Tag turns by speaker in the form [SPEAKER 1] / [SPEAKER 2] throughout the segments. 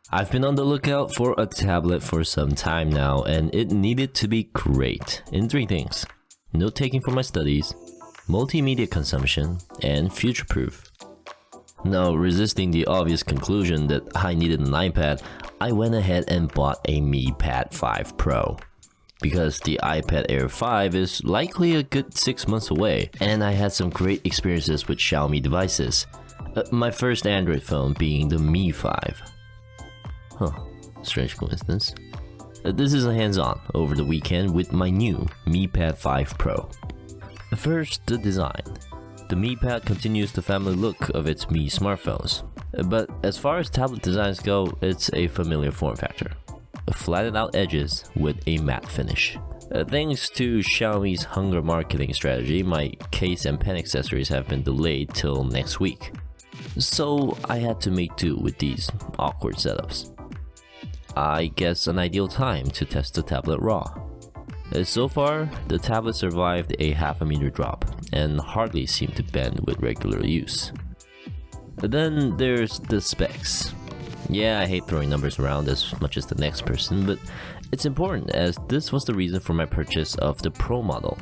[SPEAKER 1] I've been on the lookout for a tablet for some time now, and it needed to be great in three things: note-taking for my studies, multimedia consumption, and future-proof. Now, resisting the obvious conclusion that I needed an iPad, I went ahead and bought a Mi Pad 5 Pro. Because the iPad Air 5 is likely a good 6 months away, and I had some great experiences with Xiaomi devices. My first Android phone being the Mi 5. Huh, strange coincidence. This is a hands-on over the weekend with my new Mi Pad 5 Pro. First, the design. The Mi Pad continues the family look of its Mi smartphones, but as far as tablet designs go, it's a familiar form factor. Flattened out edges with a matte finish. Thanks to Xiaomi's hunger marketing strategy, my case and pen accessories have been delayed till next week. So I had to make do with these awkward setups. I guess an ideal time to test the tablet raw. So far, the tablet survived a half a meter drop and hardly seemed to bend with regular use. Then there's the specs. Yeah, I hate throwing numbers around as much as the next person, but it's important as this was the reason for my purchase of the Pro model.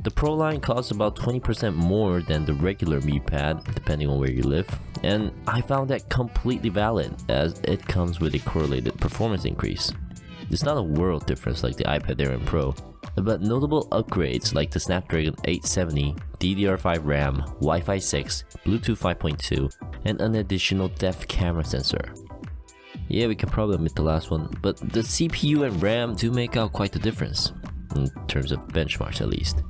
[SPEAKER 1] The Pro line costs about 20% more than the regular Mi Pad, depending on where you live, and I found that completely valid as it comes with a correlated performance increase. It's not a world difference like the iPad Air and Pro, but notable upgrades like the Snapdragon 870, DDR5 RAM, Wi-Fi 6, Bluetooth 5.2, and an additional depth camera sensor. Yeah, we can probably omit the last one, but the CPU and RAM do make out quite the difference, in terms of benchmarks at least.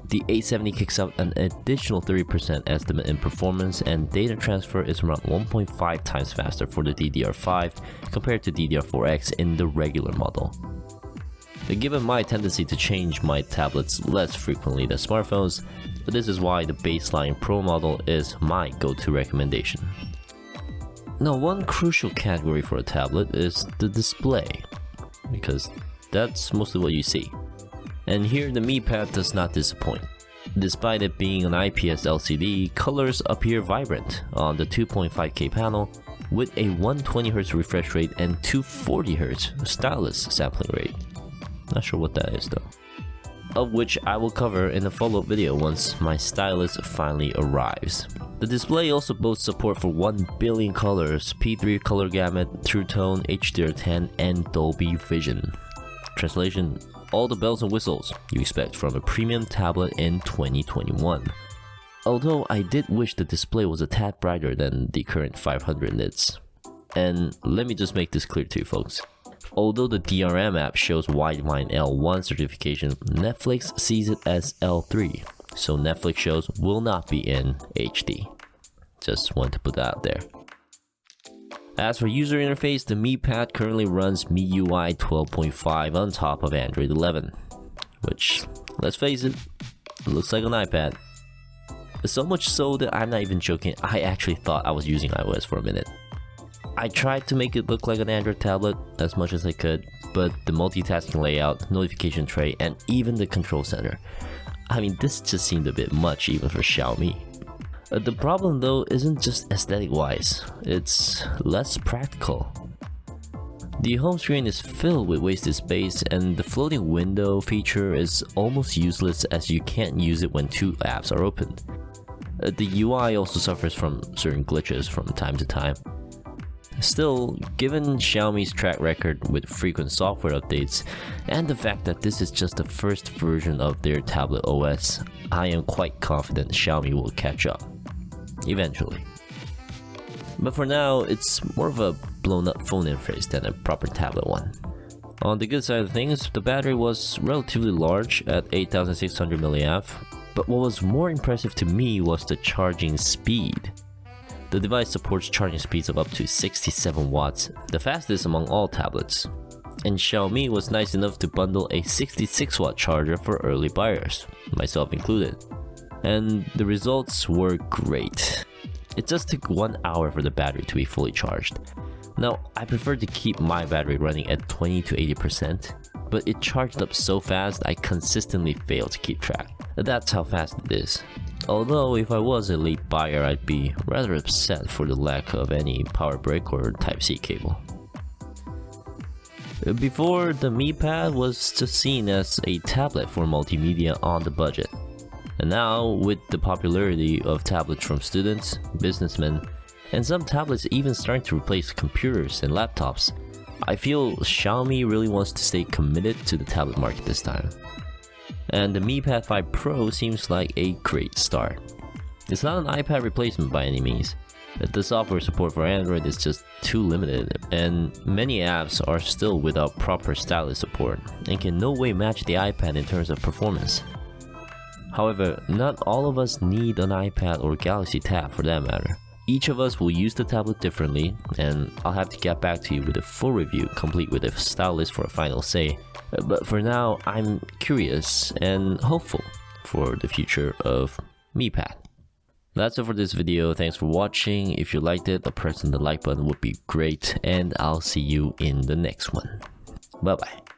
[SPEAKER 1] The 870 kicks out an additional 30% estimate in performance, and data transfer is around 1.5 times faster for the DDR5 compared to DDR4X in the regular model. Given my tendency to change my tablets less frequently than smartphones, this is why the baseline Pro model is my go-to recommendation. Now, one crucial category for a tablet is the display, because that's mostly what you see. And here the Mi Pad does not disappoint. Despite it being an IPS LCD, colors appear vibrant on the 2.5K panel with a 120Hz refresh rate and 240Hz stylus sampling rate. Not sure what that is though. Of which I will cover in a follow-up video once my stylus finally arrives. The display also boasts support for 1 billion colors, P3 color gamut, True Tone, HDR10, and Dolby Vision. Translation: all the bells and whistles you expect from a premium tablet in 2021. Although I did wish the display was a tad brighter than the current 500 nits. And let me just make this clear to you folks. Although the DRM app shows Widevine L1 certification, Netflix sees it as L3, so Netflix shows will not be in HD. Just want to put that out there. As for user interface, the Mi Pad currently runs MIUI 12.5 on top of Android 11, which, let's face it, looks like an iPad. So much so that I'm not even joking, I actually thought I was using iOS for a minute. I tried to make it look like an Android tablet as much as I could, but the multitasking layout, notification tray, and even the control center, I mean, this just seemed a bit much even for Xiaomi. The problem though isn't just aesthetic wise, it's less practical. The home screen is filled with wasted space, and the floating window feature is almost useless as you can't use it when two apps are open. The UI also suffers from certain glitches from time to time. Still, given Xiaomi's track record with frequent software updates, and the fact that this is just the first version of their tablet OS, I am quite confident Xiaomi will catch up. Eventually. But for now, it's more of a blown up phone interface than a proper tablet one. On the good side of things, the battery was relatively large at 8600 mAh, but what was more impressive to me was the charging speed. The device supports charging speeds of up to 67 watts, the fastest among all tablets. And Xiaomi was nice enough to bundle a 66 watt charger for early buyers, myself included. And the results were great. It just took 1 hour for the battery to be fully charged. Now, I prefer to keep my battery running at 20 to 80%, but it charged up so fast I consistently fail to keep track. That's how fast it is. Although if I was a late buyer, I'd be rather upset for the lack of any power brick or Type-C cable. Before, the Mi Pad was just seen as a tablet for multimedia on the budget. And now, with the popularity of tablets from students, businessmen, and some tablets even starting to replace computers and laptops, I feel Xiaomi really wants to stay committed to the tablet market this time. And the Mi Pad 5 Pro seems like a great start. It's not an iPad replacement by any means. The software support for Android is just too limited, and many apps are still without proper stylus support and can no way match the iPad in terms of performance. However, not all of us need an iPad or Galaxy Tab for that matter. Each of us will use the tablet differently, and I'll have to get back to you with a full review complete with a stylus for a final say. But for now, I'm curious and hopeful for the future of Mi Pad. That's it for this video. Thanks for watching. If you liked it, pressing the like button would be great, and I'll see you in the next one. Bye bye.